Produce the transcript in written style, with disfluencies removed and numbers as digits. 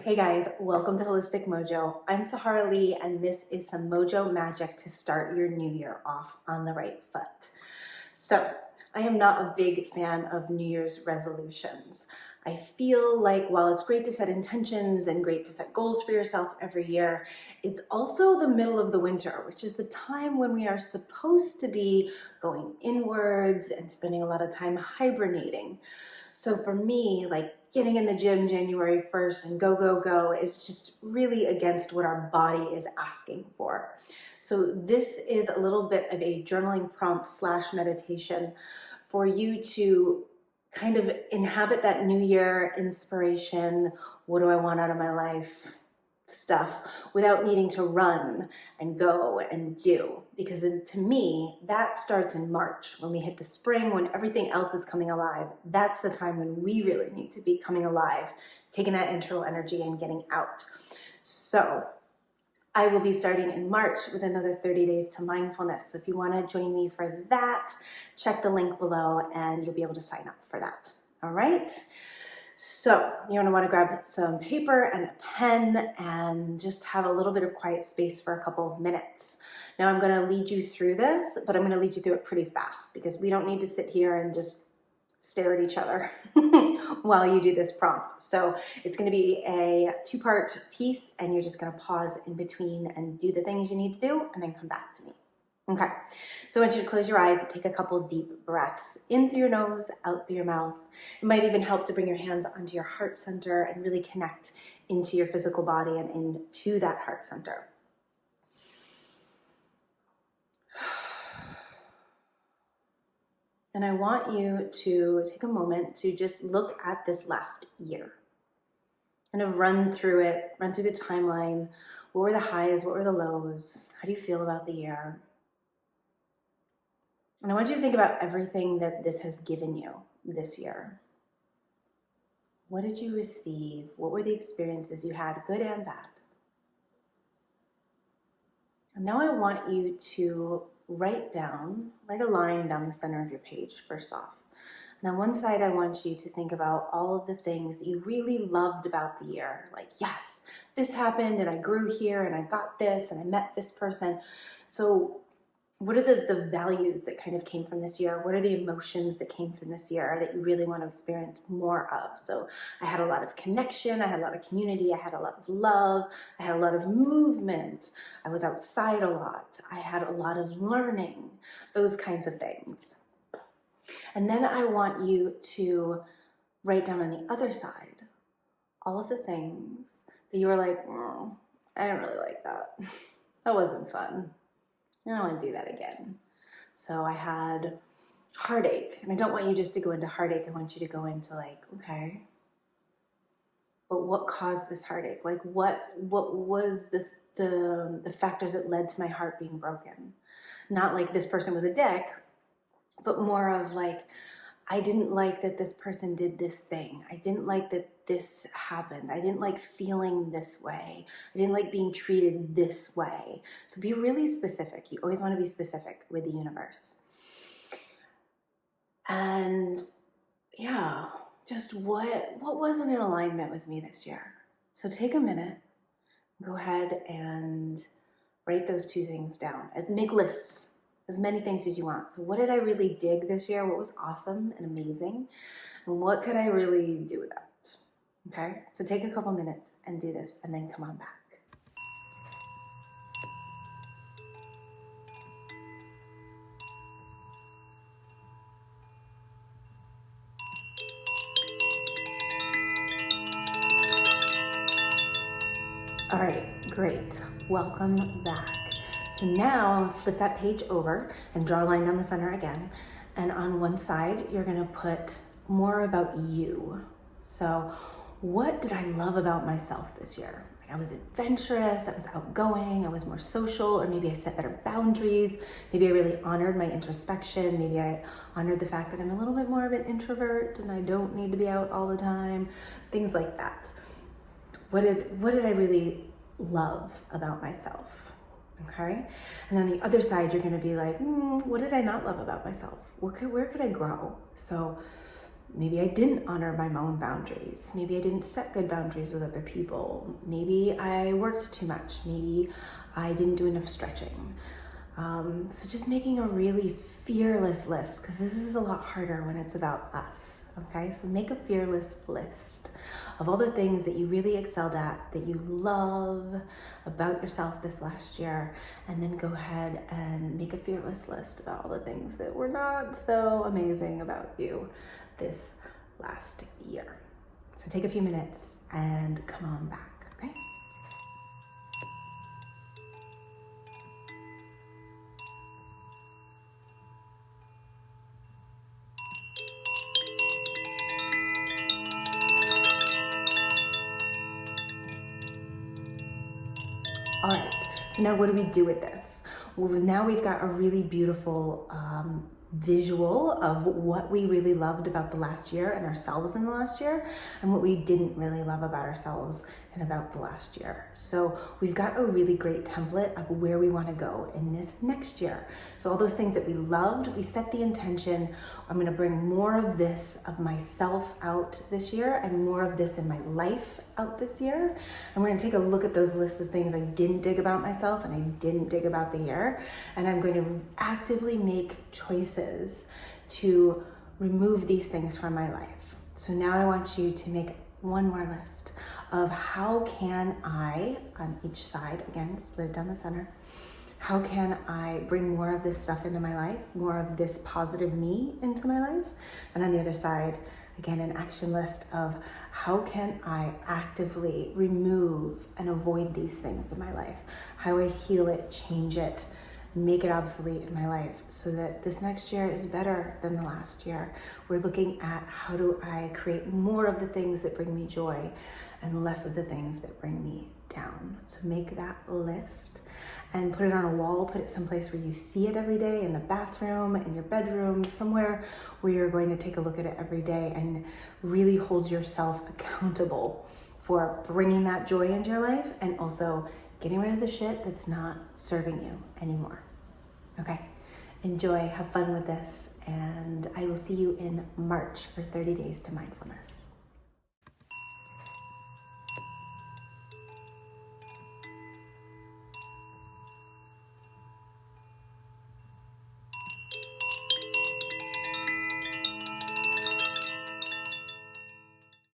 Hey guys, welcome to Holistic Mojo. I'm Sahara Lee, and this is some mojo magic to start your new year off on the right foot. So, I am not a big fan of New Year's resolutions. I feel like while it's great to set intentions and great to set goals for yourself every year, it's also the middle of the winter, which is the time when we are supposed to be going inwards and spending a lot of time hibernating. So for me, like getting in the gym January 1st and go, go, go is just really against what our body is asking for. So this is a little bit of a journaling prompt slash meditation for you to kind of inhabit that new year inspiration. What do I want out of my life? Stuff without needing to run and go and do, because to me that starts in March when we hit the spring, when everything else is coming alive. That's the time when we really need to be coming alive, taking that internal energy and getting out. So I will be starting in March with another 30 days to mindfulness. So if you want to join me for that, check the link below and you'll be able to sign up for that. All right. So you're going to want to grab some paper and a pen and just have a little bit of quiet space for a couple of minutes. Now I'm going to lead you through this, but I'm going to lead you through it pretty fast because we don't need to sit here and just stare at each other while you do this prompt. So it's going to be a two-part piece and you're just going to pause in between and do the things you need to do and then come back to me. Okay, so I want you to close your eyes, take a couple deep breaths in through your nose, out through your mouth. It might even help to bring your hands onto your heart center and really connect into your physical body and into that heart center. And I want you to take a moment to just look at this last year. Kind of run through it, run through the timeline. What were the highs? What were the lows? How do you feel about the year? And I want you to think about everything that this has given you this year. What did you receive? What were the experiences you had, good and bad? And now I want you to write a line down the center of your page, first off. And on one side, I want you to think about all of the things that you really loved about the year. Like, yes, this happened and I grew here and I got this and I met this person. So what are the values that kind of came from this year? What are the emotions that came from this year that you really want to experience more of? So I had a lot of connection, I had a lot of community, I had a lot of love, I had a lot of movement, I was outside a lot, I had a lot of learning, those kinds of things. And then I want you to write down on the other side all of the things that you were like, oh, I didn't really like that. That wasn't fun. I don't want to do that again. So I had heartache, and I don't want you just to go into heartache. I want you to go into like, okay, but what caused this heartache? Like what was the factors that led to my heart being broken? Not like this person was a dick, but more of like, I didn't like that this person did this thing. I didn't like that this happened. I didn't like feeling this way. I didn't like being treated this way. So be really specific. You always want to be specific with the universe. And yeah, just what wasn't in alignment with me this year? So take a minute, go ahead and write those two things down. Make lists. As many things as you want. So what did I really dig this year? What was awesome and amazing? And what could I really do with that? Okay, so take a couple minutes and do this and then come on back. All right, great. Welcome back. So now flip that page over and draw a line down the center again. And on one side, you're gonna put more about you. So what did I love about myself this year? Like I was adventurous, I was outgoing, I was more social, or maybe I set better boundaries. Maybe I really honored my introspection. Maybe I honored the fact that I'm a little bit more of an introvert and I don't need to be out all the time. Things like that. What did I really love about myself? Okay, and then the other side, you're going to be like, what did I not love about myself? Where could I grow? So Maybe I didn't honor my own boundaries. Maybe I didn't set good boundaries with other people. Maybe I worked too much. Maybe I didn't do enough stretching. So just making a really fearless list, because this is a lot harder when it's about us, okay? So make a fearless list of all the things that you really excelled at, that you love about yourself this last year, and then go ahead and make a fearless list about all the things that were not so amazing about you this last year. So take a few minutes and come on back, okay? All right, so now what do we do with this? Well, now we've got a really beautiful visual of what we really loved about the last year and ourselves in the last year, and what we didn't really love about ourselves and about the last year. So we've got a really great template of where we want to go in this next year. So all those things that we loved, we set the intention, I'm going to bring more of this of myself out this year and more of this in my life out this year. And we're going to take a look at those lists of things I didn't dig about myself and I didn't dig about the year. And I'm going to actively make choices to remove these things from my life. So now I want you to make one more list of how can I, on each side, again, split it down the center, how can I bring more of this stuff into my life, more of this positive me into my life? And on the other side, again, an action list of how can I actively remove and avoid these things in my life? How do I heal it, change it, make it obsolete in my life so that this next year is better than the last year. We're looking at how do I create more of the things that bring me joy and less of the things that bring me down. So make that list and put it on a wall, put it someplace where you see it every day, in the bathroom, in your bedroom, somewhere where you're going to take a look at it every day and really hold yourself accountable for bringing that joy into your life and also getting rid of the shit that's not serving you anymore. Okay, enjoy, have fun with this, and I will see you in March for 30 Days to Mindfulness.